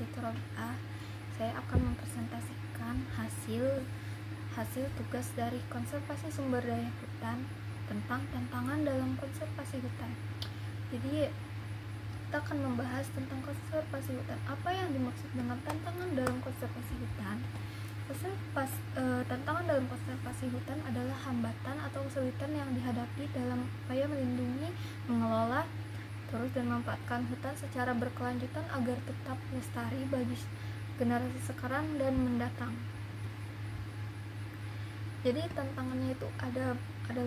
Situ Robiah. Saya akan mempresentasikan hasil tugas dari konservasi sumber daya hutan tentang tantangan dalam konservasi hutan. Jadi kita akan membahas tentang konservasi hutan. Apa yang dimaksud dengan tantangan dalam konservasi hutan? Tantangan dalam konservasi hutan adalah hambatan atau kesulitan yang dihadapi dalam upaya melindungi, mengelola, terus dan memanfaatkan hutan secara berkelanjutan agar tetap lestari bagi generasi sekarang dan mendatang. Jadi tantangannya itu ada 5.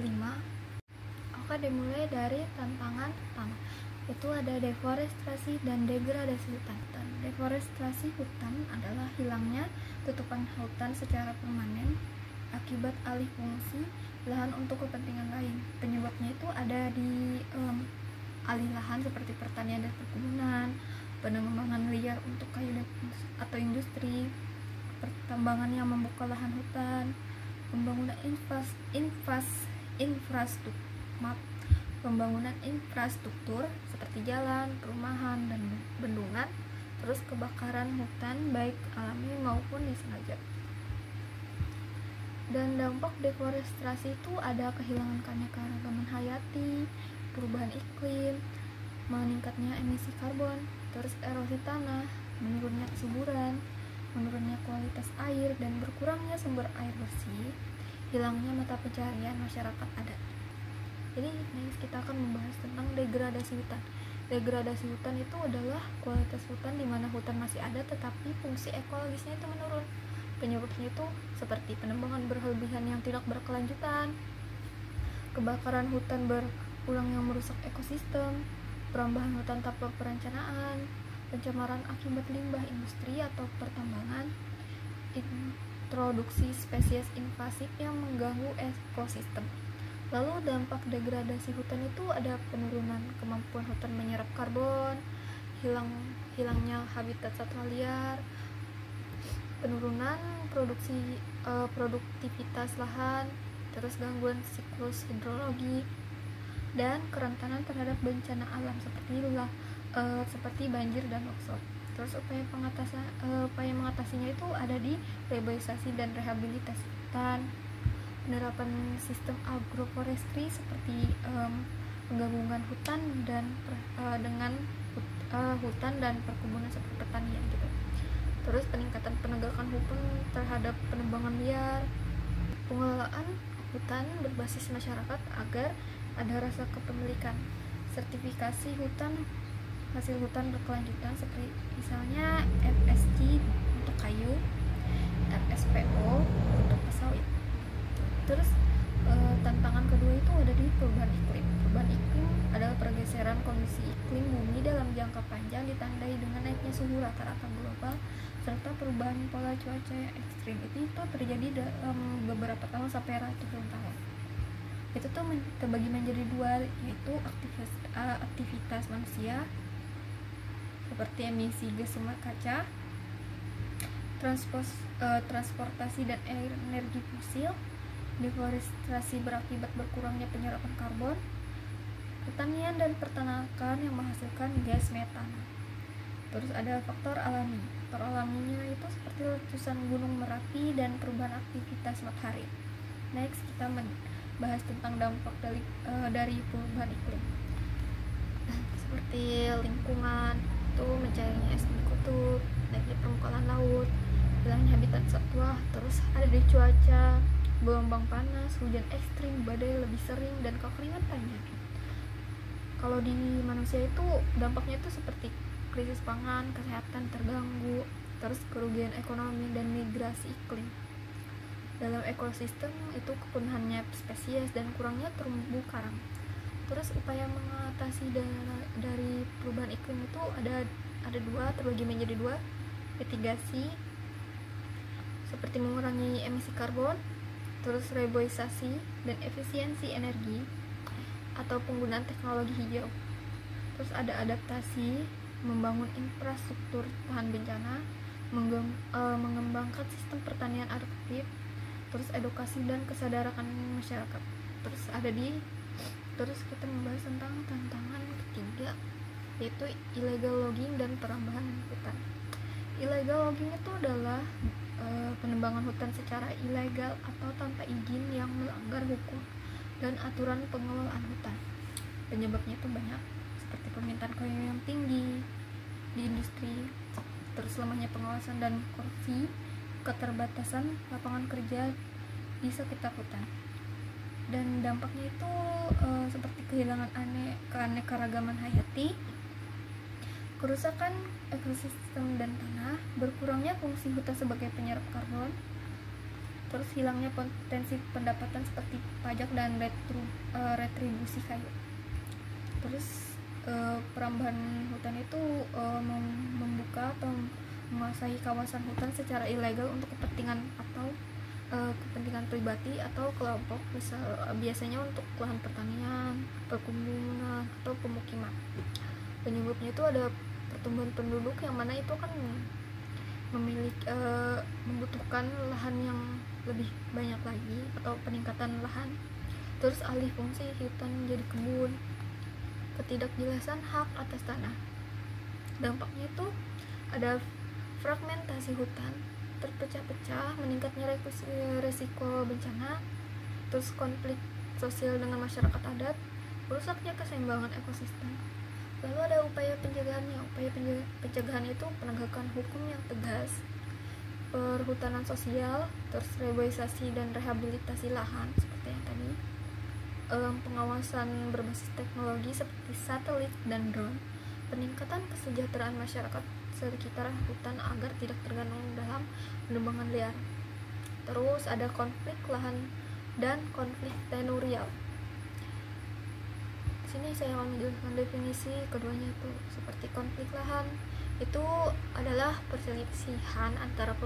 Oke, dimulai dari tantangan pertama, itu ada deforestasi dan degradasi hutan. Deforestasi hutan adalah hilangnya tutupan hutan secara permanen akibat alih fungsi lahan untuk kepentingan lain. Penyebabnya itu ada di alih lahan seperti pertanian dan perkebunan, penambangan liar untuk kayu atau industri, pertambangan yang membuka lahan hutan, pembangunan infrastruktur seperti jalan, perumahan, dan bendungan, terus kebakaran hutan baik alami maupun disengaja. Dan dampak deforestasi itu ada kehilangan keanekaragaman hayati, perubahan iklim, meningkatnya emisi karbon, terus erosi tanah, menurunnya kesuburan, menurunnya kualitas air, dan berkurangnya sumber air bersih, hilangnya mata pencaharian masyarakat adat. Jadi next kita akan membahas tentang degradasi hutan. Degradasi hutan itu adalah kualitas hutan di mana hutan masih ada tetapi fungsi ekologisnya itu menurun. Penyebabnya itu seperti penebangan berlebihan yang tidak berkelanjutan, kebakaran hutan berulang yang merusak ekosistem, perambahan hutan tanpa perencanaan, pencemaran akibat limbah industri atau pertambangan, introduksi spesies invasif yang mengganggu ekosistem. Lalu dampak degradasi hutan itu ada penurunan kemampuan hutan menyerap karbon, hilangnya habitat satwa liar, penurunan produktivitas lahan, terus gangguan siklus hidrologi, dan kerentanan terhadap bencana alam seperti banjir dan longsor. Terus upaya mengatasinya itu ada di reboisasi dan rehabilitasi hutan, penerapan sistem agroforestry seperti penggabungan hutan dengan hutan dan perkebunan seperti pertanian gitu. Terus peningkatan penegakan hukum terhadap penebangan liar, pengelolaan hutan berbasis masyarakat agar ada rasa kepemilikan, sertifikasi hutan, hasil hutan berkelanjutan seperti misalnya FSC untuk kayu, RSPO untuk sawit. Terus tantangan kedua itu ada di perubahan iklim. Perubahan iklim adalah pergeseran kondisi iklim bumi dalam jangka panjang ditandai dengan naiknya suhu rata-rata global serta perubahan pola cuaca yang ekstrim. Itu terjadi dalam beberapa tahun sampai ratusan tahun. Itu tuh terbagi menjadi 2, yaitu aktivitas manusia seperti emisi gas rumah kaca, transportasi dan energi fosil. Deforestasi berakibat berkurangnya penyerapan karbon, pertanian dan peternakan yang menghasilkan gas metana. Terus ada faktor alami. Faktor alaminya itu seperti letusan gunung Merapi dan perubahan aktivitas matahari. Next kita bahas tentang dampak dari perubahan iklim. Seperti lingkungan itu mencairnya es di kutub, naiknya permukaan laut, hilangnya habitat satwa, terus ada di cuaca, gelombang panas, hujan ekstrim, badai lebih sering, dan kekeringan panjang. Kalau di manusia itu dampaknya itu seperti krisis pangan, kesehatan terganggu, terus kerugian ekonomi dan migrasi iklim. Dalam ekosistem itu kepunahannya spesies dan kurangnya terumbu karang. Terus upaya mengatasi dari perubahan iklim itu ada 2, terbagi menjadi 2. Mitigasi seperti mengurangi emisi karbon, terus reboisasi dan efisiensi energi atau penggunaan teknologi hijau. Terus ada adaptasi, membangun infrastruktur tahan bencana, mengembangkan sistem pertanian adaptif, terus edukasi dan kesadaran masyarakat. Terus kita membahas tentang tantangan ketiga, yaitu illegal logging dan perambahan hutan. Illegal logging itu adalah penebangan hutan secara ilegal atau tanpa izin yang melanggar hukum dan aturan pengelolaan hutan. Penyebabnya itu banyak, seperti permintaan kayu yang tinggi di industri, terus lemahnya pengawasan dan korupsi, keterbatasan lapangan kerja di sekitar hutan. Dan dampaknya itu seperti kehilangan keanekaragaman hayati, kerusakan ekosistem dan tanah, berkurangnya fungsi hutan sebagai penyerap karbon, terus hilangnya potensi pendapatan seperti pajak dan retribusi kayu. Terus perambahan hutan itu membuka atau menguasai kawasan hutan secara ilegal untuk kepentingan atau kepentingan pribadi atau kelompok, biasanya untuk lahan pertanian, perkebunan, atau pemukiman. Penyebabnya itu ada pertumbuhan penduduk yang mana itu kan membutuhkan lahan yang lebih banyak lagi atau peningkatan lahan, terus alih fungsi hutan menjadi kebun, ketidakjelasan hak atas tanah. Dampaknya itu ada fragmentasi hutan, terpecah-pecah, meningkatnya resiko bencana, terus konflik sosial dengan masyarakat adat, rusaknya keseimbangan ekosistem. Lalu ada upaya pencegahannya. Upaya pencegahan itu penegakan hukum yang tegas, perhutanan sosial, terus reboisasi dan rehabilitasi lahan seperti yang tadi, pengawasan berbasis teknologi seperti satelit dan drone, peningkatan kesejahteraan masyarakat sekitar hutan agar tidak tergantung dalam penebangan liar. Terus ada konflik lahan dan konflik tenurial. Sini saya akan menjelaskan definisi keduanya itu. Seperti konflik lahan itu adalah perselisihan antara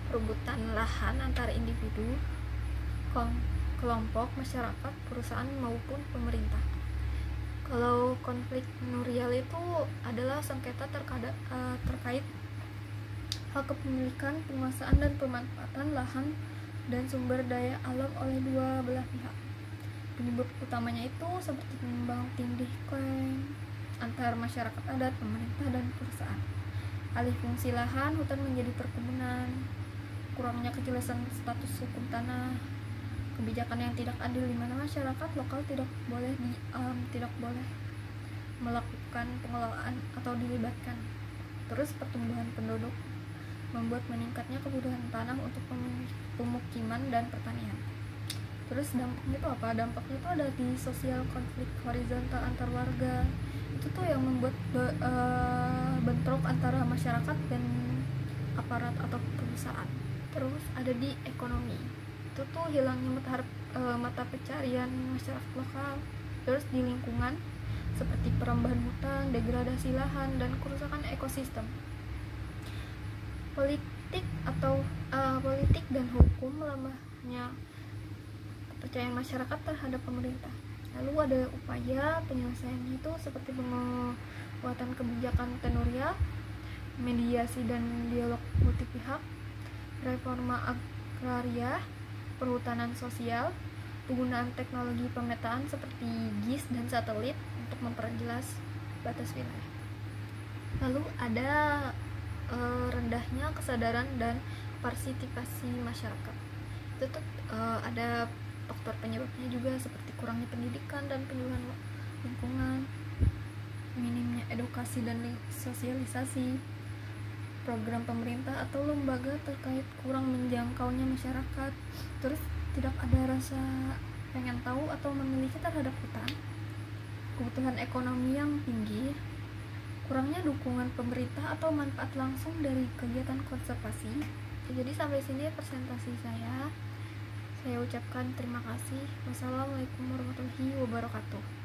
perebutan lahan antara individu, kelompok, masyarakat, perusahaan maupun pemerintah. Kalau konflik tenurial itu adalah sengketa terkait hak kepemilikan, penguasaan dan pemanfaatan lahan dan sumber daya alam oleh dua belah pihak. Penyebab utamanya itu seperti tumbang tindih klaim antar masyarakat adat, pemerintah, dan perusahaan. Alih fungsi lahan hutan menjadi perkebunan, kurangnya kejelasan status hukum tanah, kebijakan yang tidak adil di mana masyarakat lokal tidak boleh melakukan pengelolaan atau dilibatkan. Terus pertumbuhan penduduk membuat meningkatnya kebutuhan tanah untuk pemukiman dan pertanian. Terus dampaknya itu apa? Dampaknya itu ada di sosial konflik horizontal antar warga. Itu tuh yang membuat bentrok antara masyarakat dan aparat atau perusahaan. Terus ada di ekonomi. Itu tuh hilangnya mata pencarian masyarakat lokal. Terus di lingkungan seperti perambahan hutan, degradasi lahan, dan kerusakan ekosistem. Politik dan hukum, melemahnya kepercayaan masyarakat terhadap pemerintah. Lalu ada upaya penyelesaiannya itu seperti penguatan kebijakan tenurial, mediasi dan dialog multi pihak, reforma agraria, perhutanan sosial, penggunaan teknologi pemetaan seperti GIS dan satelit untuk memperjelas batas wilayah. Lalu ada rendahnya kesadaran dan partisipasi masyarakat. Itu tuh ada faktor penyebabnya juga seperti kurangnya pendidikan dan penyuluhan lingkungan, minimnya edukasi dan sosialisasi, program pemerintah atau lembaga terkait kurang menjangkaunya masyarakat, terus tidak ada rasa pengen tahu atau memiliki terhadap hutan, kebutuhan ekonomi yang tinggi, kurangnya dukungan pemerintah atau manfaat langsung dari kegiatan konservasi. Jadi sampai sini presentasi saya ucapkan terima kasih. Wassalamualaikum warahmatullahi wabarakatuh.